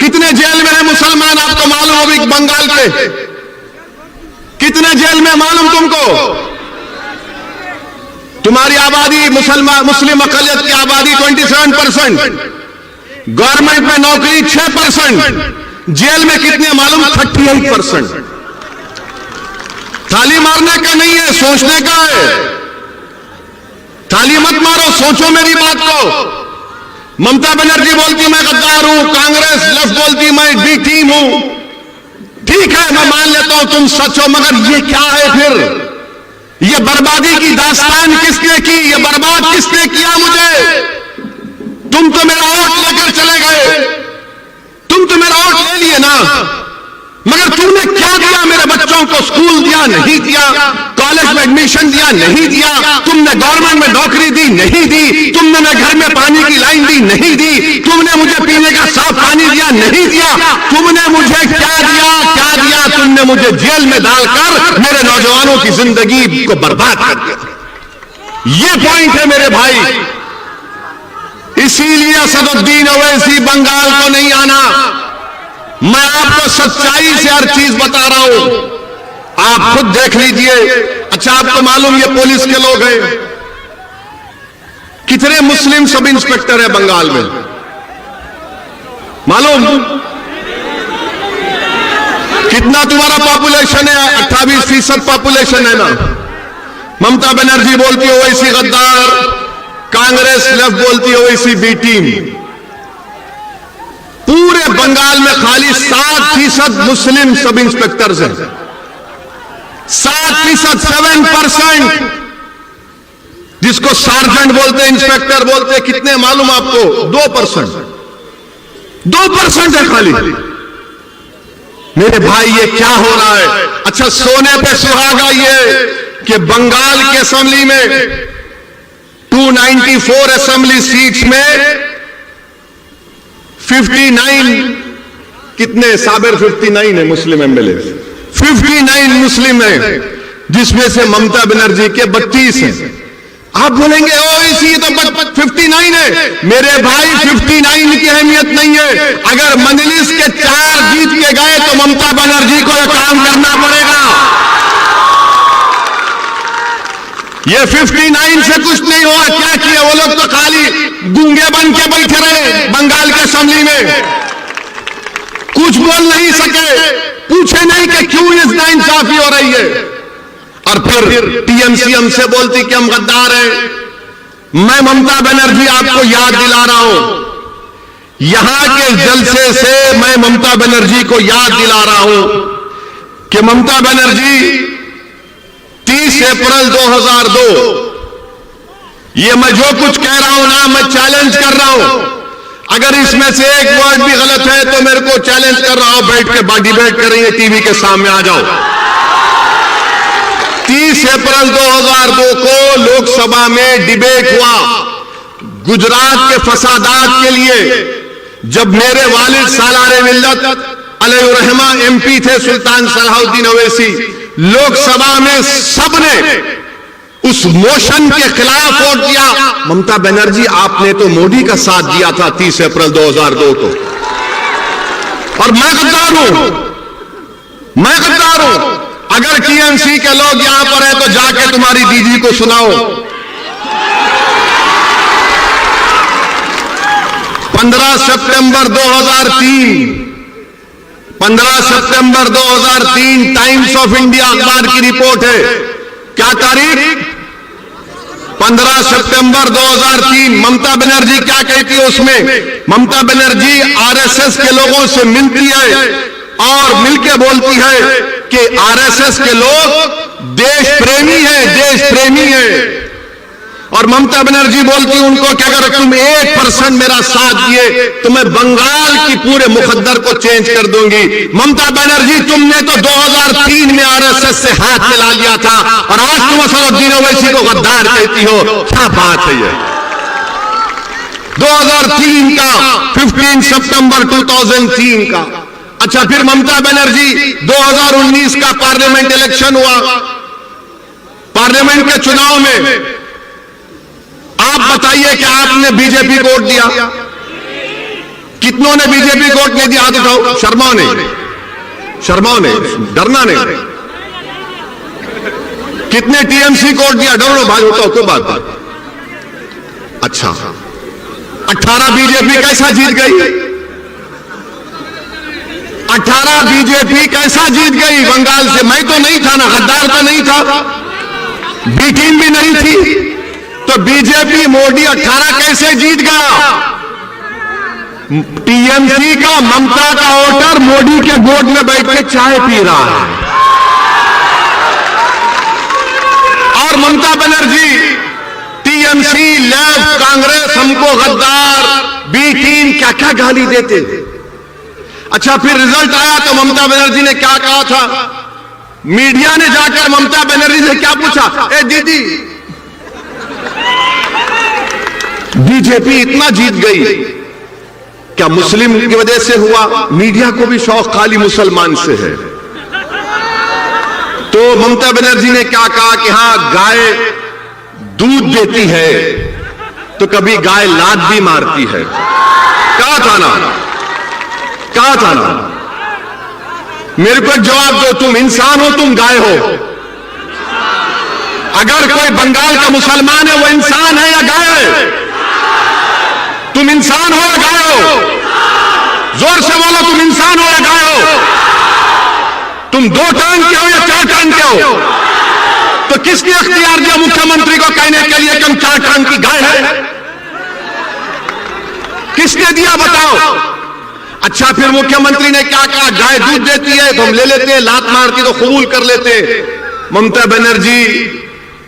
कितने जेल में है मुसलमान आपको मालूम हो? भी बंगाल के कितने जेल में मालूम तुमको? तुम्हारी आबादी मुस्लिम अकलियत की आबादी 27%, गवर्नमेंट में नौकरी 6%, जेल में कितने मालूम? 38%। ताली मारने का नहीं है, सोचने का है। ताली मत मारो, सोचो मेरी बात को। ममता बनर्जी बोलती मैं गद्दार हूं, कांग्रेस लेफ्ट बोलती मैं बी टीम हूं। ठीक है, मैं मान लेता हूं तुम सच हो, मगर ये क्या है फिर? ये बर्बादी की दास्तान किसने की? ये बर्बाद किसने किया मुझे? तुम तो मेरा वोट लेकर चले गए, तुम तो मेरा वोट ले लिए ना, मगर तुमने क्या दिया? मेरे बच्चों को स्कूल दिया? नहीं दिया। कॉलेज में एडमिशन दिया? नहीं दिया। तुमने गवर्नमेंट में नौकरी दी? नहीं दी। तुमने मेरे घर में पानी की लाइन दी? नहीं दी। तुमने मुझे पीने का साफ पानी दिया? नहीं दिया। तुमने मुझे क्या दिया? क्या दिया? तुमने मुझे जेल में डालकर मेरे नौजवानों की जिंदगी को बर्बाद कर दिया। ये पॉइंट है मेरे भाई। इसीलिए असदुद्दीन ओवैसी बंगाल को नहीं आना। मैं आपको सच्चाई से हर चीज बता रहा हूं, आप खुद देख लीजिए। अच्छा, आपको मालूम ये पुलिस के लोग हैं? कितने मुस्लिम सब इंस्पेक्टर है बंगाल में मालूम? कितना तुम्हारा पॉपुलेशन है? 28% पॉपुलेशन है ना। ममता बनर्जी बोलती है ओवैसी गद्दार, कांग्रेस लेफ्ट बोलती है ओवैसी बी टीम। पूरे बंगाल में खाली 7% मुस्लिम सब इंस्पेक्टर्स हैं। 7%, 7%, जिसको सार्जेंट बोलते हैं, इंस्पेक्टर बोलते हैं। कितने मालूम आपको? 2%। 2% है खाली। मेरे भाई ये क्या हो रहा है? अच्छा, सोने पे सुहागा ये कि बंगाल की असेंबली में 294 असेंबली सीट्स में 59 कितने? साबिर 59 है मुस्लिम एमएलए, 59 मुस्लिम है, जिसमें से ममता बनर्जी के 32 हैं। आप बोलेंगे ओवैसी तो 59 है। मेरे भाई 59 की अहमियत नहीं है। अगर मजलिस के 4 जीत के गए तो ममता बनर्जी को यह काम करना पड़ेगा। ये 59 से कुछ नहीं हुआ। क्या किया वो लोग? तो खाली गूंगे बन के बैठे रहे बंगाल के असेंबली में, कुछ बोल नहीं सके, पूछे नहीं कि क्यों इस नाइंसाफी हो रही है। और फिर टीएमसी हमसे बोलती कि हम गद्दार हैं। मैं ममता बनर्जी आपको याद दिला रहा हूं, यहां के जलसे से मैं ममता बनर्जी को याद दिला रहा हूं कि ममता बनर्जी 30 अप्रैल 2002, ये मैं जो कुछ कह रहा हूं ना, मैं चैलेंज कर रहा हूं। अगर इसमें से एक वर्ड भी गलत है तो मेरे को चैलेंज कर रहा हूं, बैठ के डिबेट करेंगे, टीवी के सामने आ जाओ। 30 अप्रैल 2002 को लोकसभा में डिबेट हुआ गुजरात के फसादात के लिए, जब मेरे वालिद सालारे मिल्लत अलैहिर्रहमा एमपी थे सुल्तान सलाहुद्दीन ओवैसी। लोकसभा में सबने उस मोशन के खिलाफ वोट दिया। ममता बनर्जी, आपने तो मोदी का साथ दिया था 30 अप्रैल 2002 को, और मैं गद्दार हूं, मैं गद्दार हूं। अगर टीएमसी के लोग यहां पर हैं तो जाके तुम्हारी दीदी को सुनाओ। 15 सितंबर 2003, 15 सितंबर 2003 टाइम्स ऑफ इंडिया अखबार की रिपोर्ट है। क्या तारीख? 15 सितंबर 2003। ममता बनर्जी क्या कहती है उसमें? ममता बनर्जी आरएसएस के लोगों से मिलती है और मिलके बोलती है कि आरएसएस के लोग देश प्रेमी हैं, देश प्रेमी हैं। और ममता बनर्जी बोलती है उनको कि अगर तुम 1% मेरा साथ दिए तो मैं बंगाल की पूरे मुकद्दर को चेंज कर दूंगी। ममता बनर्जी, तुमने तो 2003 में आरएसएस से हाथ मिला लिया था और आज तुम असदुद्दीन ओवैसी को गद्दार कहती हो। क्या बात है ये? 2003 का, 15 सितंबर 2003 का। अच्छा, फिर ममता बनर्जी 2019 का पार्लियामेंट इलेक्शन हुआ। पार्लियामेंट के चुनाव में आप बताइए कि आपने बीजेपी को वोट दिया? कितनों ने बीजेपी को वोट नहीं दिया? हाथ उठाओ। शर्माओ ने, डरना नहीं। कितने टीएमसी को वोट दिया? डरो भाई, होता कोई बात। अच्छा, 18 बीजेपी कैसा जीत गई? 18 बीजेपी कैसा जीत गई बंगाल से? मैं तो नहीं था ना, गद्दार तो नहीं था, बी टीम भी नहीं थी, तो बीजेपी मोदी 18 कैसे जीत गया? टीएमसी का, ममता का वोटर मोदी के गोद में बैठ के चाय पी रहा है, और ममता बनर्जी, टीएमसी, लेफ्ट, कांग्रेस हमको गद्दार, बी टीम क्या क्या गाली देते। अच्छा, फिर रिजल्ट आया तो ममता बनर्जी ने क्या कहा था? मीडिया ने जाकर ममता बनर्जी से क्या पूछा? ए दीदी, बीजेपी इतना जीत गई, क्या मुस्लिम की वजह से हुआ? मीडिया को भी शौक खाली मुसलमान से है। तो ममता बनर्जी ने क्या कहा कि हां, गाय दूध देती है तो कभी गाय लात भी मारती है। कहा था ना? मेरे को जवाब दो, तुम इंसान हो, तुम गाय हो? अगर कोई बंगाल का मुसलमान है, वो इंसान है या गाय है? तुम इंसान हो या गाय हो? जोर से बोलो, तुम इंसान हो या गाय हो? तुम 2 टांग के हो या 4 टांग के हो? तो किसने अख्तियार दिया मुख्यमंत्री को कहने के लिए कि हम 4 टांग की गाय है? किसने दिया, बताओ? अच्छा, फिर मुख्यमंत्री ने क्या कहा? गाय दूध देती है तो हम ले लेते हैं, लात मारती तो कबूल कर लेते। ममता बनर्जी,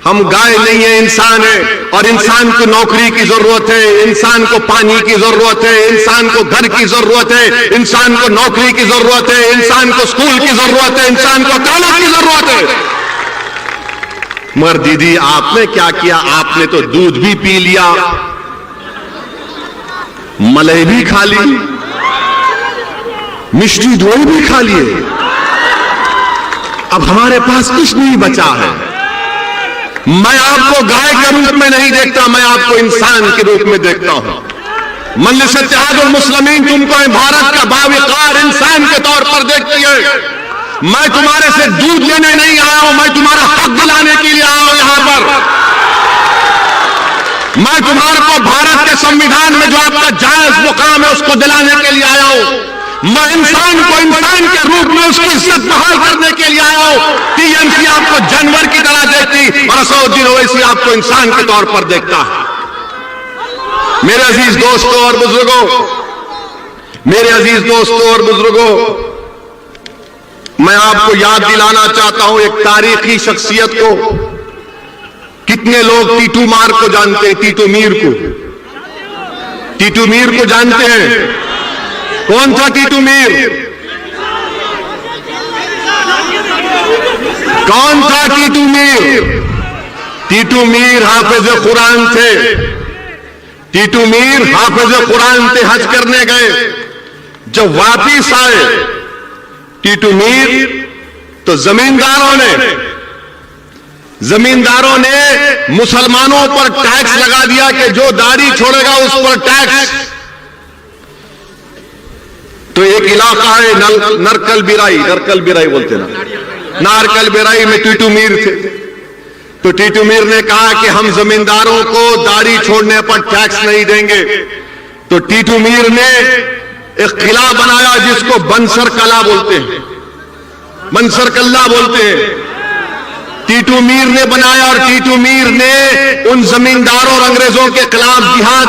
हम गाय नहीं है, इंसान है, और इंसान को नौकरी की जरूरत है, इंसान को पानी की जरूरत है, इंसान को घर की जरूरत है, इंसान को नौकरी की जरूरत है, इंसान को स्कूल की जरूरत है, इंसान को कॉलेज की जरूरत है। मगर दीदी, आपने क्या किया? आपने तो दूध भी पी लिया, मलाई भी खा ली, मिष्टी दोई भी खा लिए, अब हमारे पास कुछ नहीं बचा है। मैं आपको गाय के रूप में नहीं देखता, मैं आपको इंसान के रूप में देखता हूं। मजलिस इत्तेहादुल मुस्लिमीन तुमको भारत का बावकार इंसान के तौर पर देखती है। मैं तुम्हारे से दूध लेने नहीं आया हूं, मैं तुम्हारा हक दिलाने के लिए आया हूं यहां पर। मैं तुम्हारे को भारत के संविधान में जो आपका जायज मुकाम है उसको दिलाने के लिए आया हूं। मैं इंसान को इंसान के रूप में उसकी इज्जत बहाल करने के लिए आया हूं। टीएमसी आपको जानवर की तरह देखती और असदुद्दीन ओवैसी आपको इंसान के तौर पर देखता है। मेरे अजीज दोस्तों और बुजुर्गों, मैं आपको याद दिलाना चाहता हूं एक तारीखी शख्सियत को। कितने लोग टीटू मार को जानते हैं? टीटू मीर को जानते हैं? कौन था टीटू मीर? कौन था टीटू मीर? टीटू मीर हाफिज कुरान थे। टीटू मीर हाफिज कुरान थे, हज करने गए। जब वापिस आए टीटू मीर, तो जमींदारों ने मुसलमानों पर टैक्स लगा दिया कि जो दाढ़ी छोड़ेगा उस पर टैक्स। तो एक इलाका है नरकल बिराई बोलते ना, नारकल बिराई में टीटू मीर थे। तो टीटू मीर ने कहा कि हम जमींदारों को दाढ़ी छोड़ने पर टैक्स नहीं देंगे। तो टीटू मीर ने एक किला बनाया जिसको बंसर कला बोलते हैं, बंसर कल्ला बोलते हैं। टीटू मीर ने बनाया और टीटू मीर ने उन जमींदारों और अंग्रेजों के खिलाफ जिहाद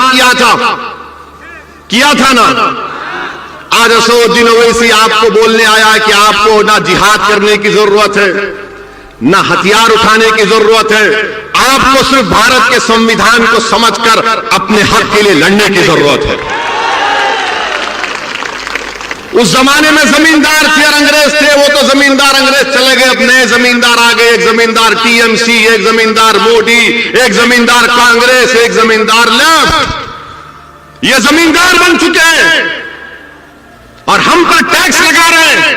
किया था ना। आज असदुद्दीन ओवैसी आपको बोलने आया है कि आपको ना जिहाद करने की जरूरत है, ना हथियार उठाने की जरूरत है, आपको सिर्फ भारत के संविधान को समझकर अपने हक के लिए लड़ने की जरूरत है। उस जमाने में जमींदार थे और अंग्रेज थे, वो तो जमींदार अंग्रेज चले गए, अब नए जमींदार आ गए। एक जमींदार टीएमसी, एक जमींदार मोदी, एक जमींदार कांग्रेस, एक जमींदार लेफ्ट। ये जमींदार बन चुके हैं और हम पर टैक्स लगा रहे हैं।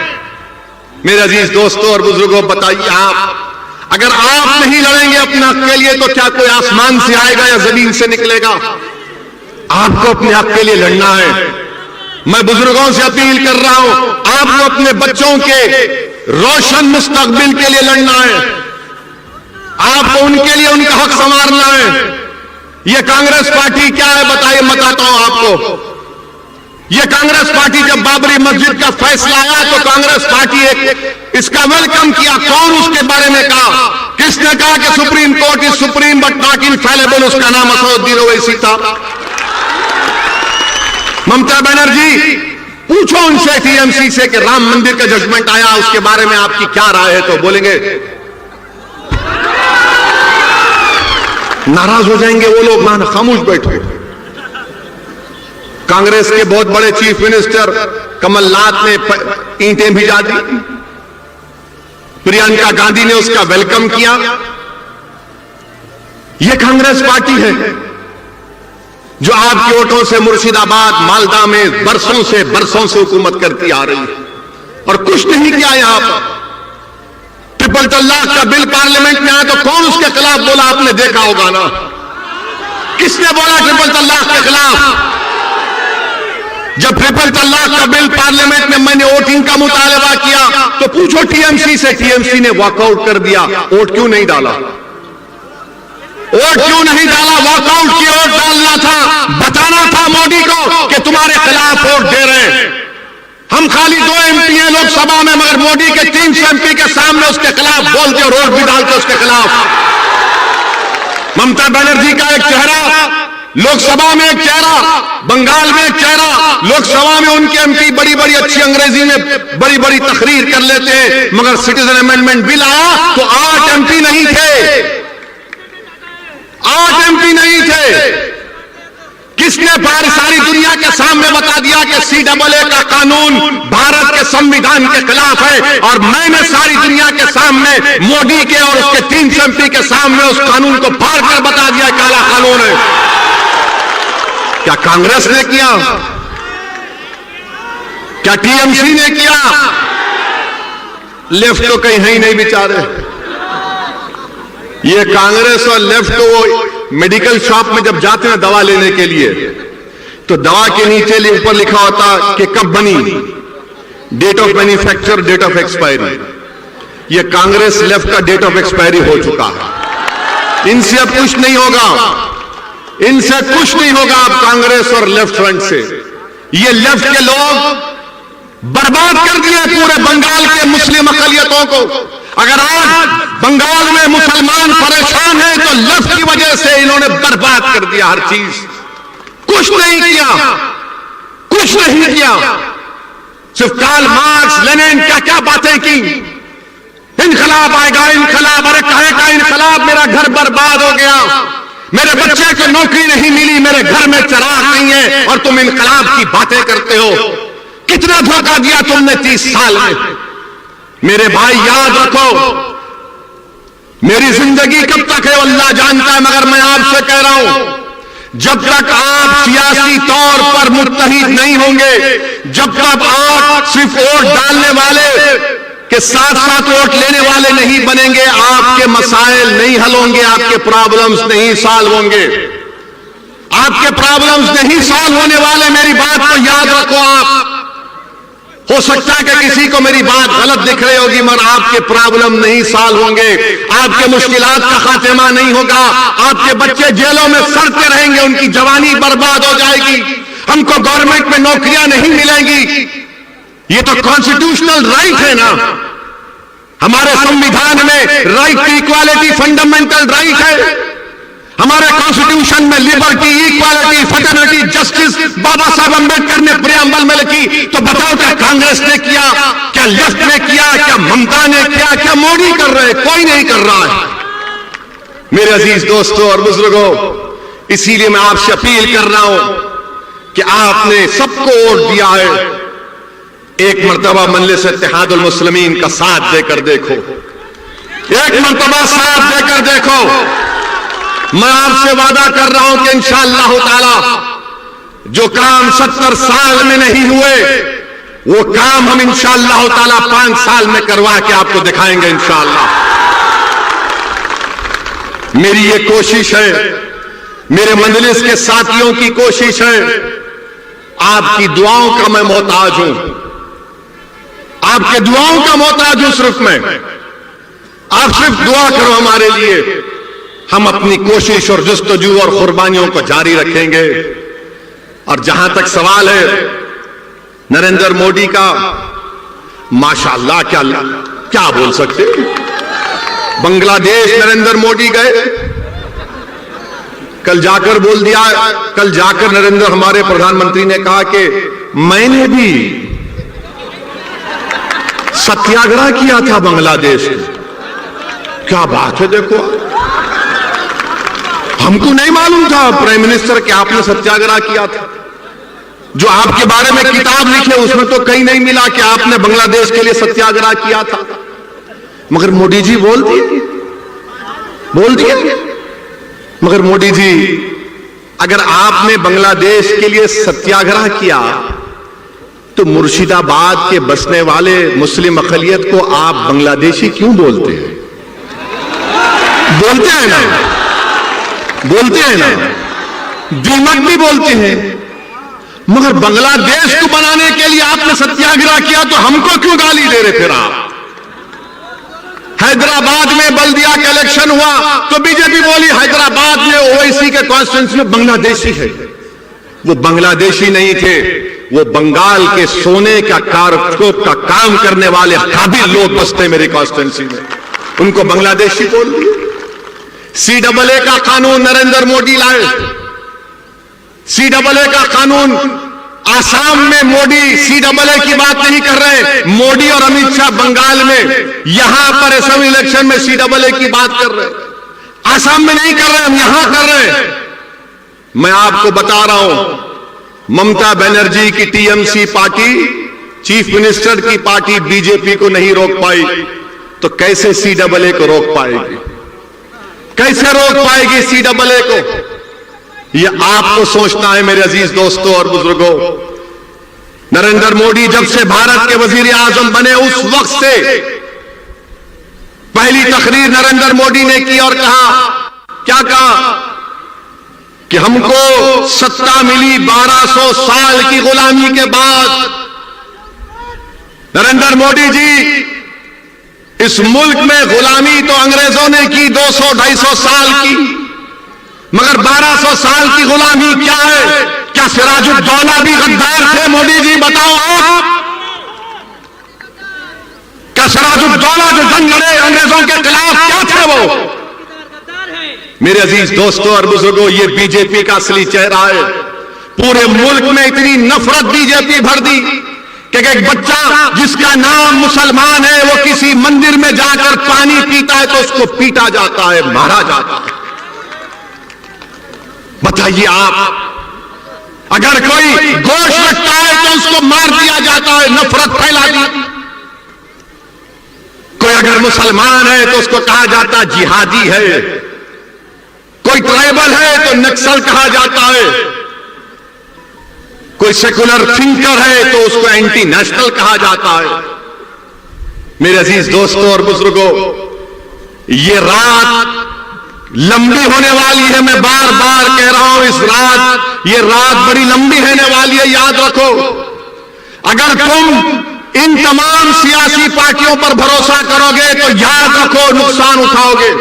मेरे अजीज दोस्तों और बुजुर्गों, बताइए आप, अगर आप नहीं लड़ेंगे अपने हक के लिए तो क्या कोई आसमान से आएगा या जमीन से निकलेगा? आपको अपने हक के लिए लड़ना है। मैं बुजुर्गों से अपील कर रहा हूं, आपको अपने बच्चों के रोशन मुस्तकबिल के लिए लड़ना है, आपको उनके लिए उनका हक संवारना है। यह कांग्रेस पार्टी क्या है बताइए, बताता हूं आपको। यह कांग्रेस पार्टी जब बाबरी मस्जिद का फैसला आया तो कांग्रेस पार्टी इसका वेलकम किया। कौन उसके बारे में कहा? किसने कहा कि supreme court is supreme but not infallible? उसका नाम असदुद्दीन ओवैसी था। ममता बनर्जी, पूछो उनसे टीएमसी से कि राम मंदिर का जजमेंट आया, उसके बारे में आपकी क्या राय है? तो बोलेंगे नाराज हो जाएंगे वो लोग, ना खामोश बैठो। कांग्रेस के बहुत बड़े चीफ मिनिस्टर कमलनाथ ने ईंटें भिजा दी, प्रियंका गांधी ने उसका वेलकम किया। यह कांग्रेस पार्टी है जो आपके वोटों से मुर्शिदाबाद मालदा में बरसों से हुकूमत करती आ रही है और कुछ नहीं किया। यहां पर ट्रिपल तलाक का बिल पार्लियामेंट में आया तो कौन उसके खिलाफ बोला? आपने देखा होगा ना, किसने बोला ट्रिपल तलाक के खिलाफ? जब ट्रिपल तलाक का बिल पार्लियामेंट में मैंने वोटिंग का मुतालबा किया तो पूछो टीएमसी से, टीएमसी ने वॉकआउट कर दिया। वोट क्यों नहीं डाला? वोट क्यों नहीं डाला? वॉकआउट की वोट डालना था, बताना था मोदी को कि तुम्हारे खिलाफ वोट दे रहे हैं। हम खाली 2 एमपी हैं लोकसभा में, मगर मोदी के 300 एमपी के सामने उसके खिलाफ बोलते और वोट भी डालते उसके खिलाफ। ममता बनर्जी का एक चेहरा लोकसभा में, एक चेहरा बंगाल में, एक चेहरा लोकसभा में। उनके एमपी बड़ी बड़ी अच्छी अंग्रेजी में बड़ी बड़ी तकरीर कर लेते हैं, मगर सिटीजन अमेंडमेंट बिल आया तो 8 एमपी नहीं थे, 8 एमपी नहीं थे। किसने सारी दुनिया के सामने बता दिया कि CAA का कानून भारत के संविधान के खिलाफ है? और मैंने सारी दुनिया के सामने मोदी के और उसके 300 एमपी के सामने उस कानून को फाड़ कर बता दिया काला कानून है। क्या कांग्रेस ने किया? क्या टीएमसी ने किया? लेफ्ट तो कहीं है ही नहीं बेचारे। ये कांग्रेस और लेफ्ट तो वो मेडिकल शॉप में जब जाते हैं दवा लेने के लिए तो दवा के नीचे ऊपर लिखा होता कि कब बनी, date of manufacture, date of expiry. ये कांग्रेस लेफ्ट का डेट ऑफ एक्सपायरी हो चुका है। इनसे अब कुछ नहीं होगा, इनसे कुछ नहीं होगा अब कांग्रेस और लेफ्ट फ्रंट से। ये लेफ्ट के लोग बर्बाद कर दिए पूरे बंगाल के मुस्लिम अकलियतों को। अगर आज बंगाल में मुसलमान परेशान हैं तो लेफ्ट की वजह से इन्होंने बर्बाद कर दिया हर चीज। कुछ नहीं किया, कुछ नहीं किया। सिर्फ कार्ल मार्क्स, लेनिन क्या क्या बातें की। इनकलाब आएगा, इनकलाब। अरे काहे का इनकलाब? मेरा घर बर्बाद हो गया, मेरे बच्चे को नौकरी नहीं मिली, मेरे घर में चिराग नहीं है और तुम इनकलाब की बातें करते हो। कितना धोखा दिया तुमने 30 साल में। मेरे भाई याद रखो, मेरी जिंदगी कब तक है अल्लाह जानता है, मगर मैं आपसे कह रहा हूं जब तक आप सियासी तौर पर मुत्तहिद नहीं होंगे, जब तक आप सिर्फ वोट डालने वाले के साथ साथ वोट लेने वाले नहीं बनेंगे, आपके मसाइल नहीं हल होंगे, आपके प्रॉब्लम्स नहीं सॉल्व होंगे, आपके प्रॉब्लम्स नहीं सॉल्व होने वाले। मेरी बात को याद रखो। आप हो सकता है कि किसी को मेरी बात गलत दिख रही होगी, मगर आपके प्रॉब्लम नहीं सॉल्व होंगे, आपके मुश्किलात का खात्मा नहीं होगा, आपके बच्चे जेलों में सड़ते रहेंगे, उनकी जवानी बर्बाद हो जाएगी, हमको गवर्नमेंट में नौकरियां नहीं मिलेंगी। ये तो कॉन्स्टिट्यूशनल राइट है ना, हमारे संविधान में right to equality fundamental right है। हमारे कॉन्स्टिट्यूशन में liberty, equality, fraternity, justice Baba Saheb Ambedkar ने प्रियम्बल में लिखी। तो बताओ क्या कांग्रेस ने किया, क्या लेफ्ट ने किया, क्या ममता ने किया, क्या मोदी कर रहे? कोई नहीं कर रहा है। मेरे अजीज दोस्तों और बुजुर्गों, इसीलिए मैं आपसे अपील कर रहा हूं कि आपने सबको वोट दिया है, एक मर्तबा मजलिस इत्तेहादुल मुस्लिमीन का साथ देकर देखो, एक मर्तबा साथ देकर देखो। मैं आपसे वादा कर रहा हूं कि इंशाअल्लाह ताला जो काम 70 साल में नहीं हुए, वो काम हम इंशाअल्लाह ताला 5 साल में करवा के आपको दिखाएंगे इंशाअल्लाह। मेरी ये कोशिश है, मेरे मजलिस के साथियों की कोशिश है, आपकी दुआओं का मैं मोहताज हूं, आपके दुआओं का मोहताज हूं सिर्फ मैं। आप सिर्फ दुआ करो हमारे लिए, हम अपनी कोशिश और जुस्तजू और कुर्बानियों को जारी रखेंगे। और जहां तक सवाल है नरेंद्र मोदी का, माशाअल्लाह क्या बोल सकते। बांग्लादेश नरेंद्र मोदी गए, कल जाकर बोल दिया, कल जाकर नरेंद्र हमारे प्रधानमंत्री ने कहा कि मैंने भी सत्याग्रह किया था बांग्लादेश में। क्या बात है, देखो हमको नहीं मालूम था प्राइम मिनिस्टर कि आपने सत्याग्रह किया था। जो आपके बारे में किताब लिखे उसमें तो कहीं नहीं मिला कि आपने बांग्लादेश के लिए सत्याग्रह किया था। मगर मोदी जी बोल दिए। मगर मोदी जी, अगर आपने बांग्लादेश के लिए सत्याग्रह किया तो मुर्शिदाबाद के बसने वाले मुस्लिम अक़लियत को आप बांग्लादेशी क्यों बोलते हैं? बोलते हैं ना, दीमक भी बोलते हैं। मगर बांग्लादेश को बनाने के लिए आपने सत्याग्रह किया तो हमको क्यों गाली दे रहे? फिर आप हैदराबाद में बल्दिया का इलेक्शन हुआ तो बीजेपी बोली हैदराबाद में ओवैसी के कॉन्स्टिट्यूंसी में बांग्लादेशी है। वो बांग्लादेशी नहीं थे, वो बंगाल के सोने का कारतूस का काम करने वाले काबिल लोग बसते मेरी कॉन्स्टिट्यूंसी में, उनको बांग्लादेशी बोल दिए। CAA का कानून नरेंद्र मोदी लाए। CAA का कानून आसाम में मोदी CAA की बात नहीं कर रहे, मोदी और अमित शाह बंगाल में, यहां पर असेंबली इलेक्शन में CAA की बात कर रहे। आसाम में नहीं कर रहे, हम यहां कर रहे। मैं आपको बता रहा हूं, ममता बनर्जी की TMC पार्टी, चीफ मिनिस्टर की पार्टी बीजेपी को नहीं रोक पाई तो कैसे CAA को रोक पाएगी? कैसे रोक पाएगी CAA को? यह आपको सोचना है मेरे अजीज दोस्तों और बुजुर्गों। नरेंद्र मोदी जब से भारत के वजीर आजम बने उस वक्त से पहली तकरीर नरेंद्र मोदी ने की और क्या कहा कि हमको सत्ता मिली 1200 साल की गुलामी के बाद। नरेंद्र मोदी जी, इस मुल्क में गुलामी तो अंग्रेजों ने की 200-250 साल की, मगर 1200 साल की गुलामी क्या है? क्या सिराजुद्दौला भी गद्दार थे? मोदी जी बताओ आप, क्या सिराजुद्दौला जो जंग लड़े अंग्रेजों के खिलाफ, क्या थे वो? मेरे अजीज दोस्तों और बुजुर्गों, ये बीजेपी का असली चेहरा है। पूरे मुल्क में इतनी नफरत बीजेपी भर दी कि एक बच्चा जिसका नाम मुसलमान है वो किसी मंदिर में जाकर पानी पीता है तो उसको पीटा जाता है, मारा जाता है। बताइए आप, अगर कोई गोश्त रखता है तो उसको मार दिया जाता है, नफरत फैला दी। कोई अगर मुसलमान है तो उसको कहा जाता जिहादी है, कोई ट्राइबल है तो नक्सल कहा जाता है, कोई सेकुलर थिंकर है तो उसको एंटी नेशनल कहा जाता है। मेरे अजीज दोस्तों और बुजुर्गों, ये रात लंबी होने वाली है। मैं बार बार कह रहा हूं, ये रात बड़ी लंबी होने वाली है, याद रखो। अगर तुम इन तमाम सियासी पार्टियों पर भरोसा करोगे तो याद रखो नुकसान उठाओगे।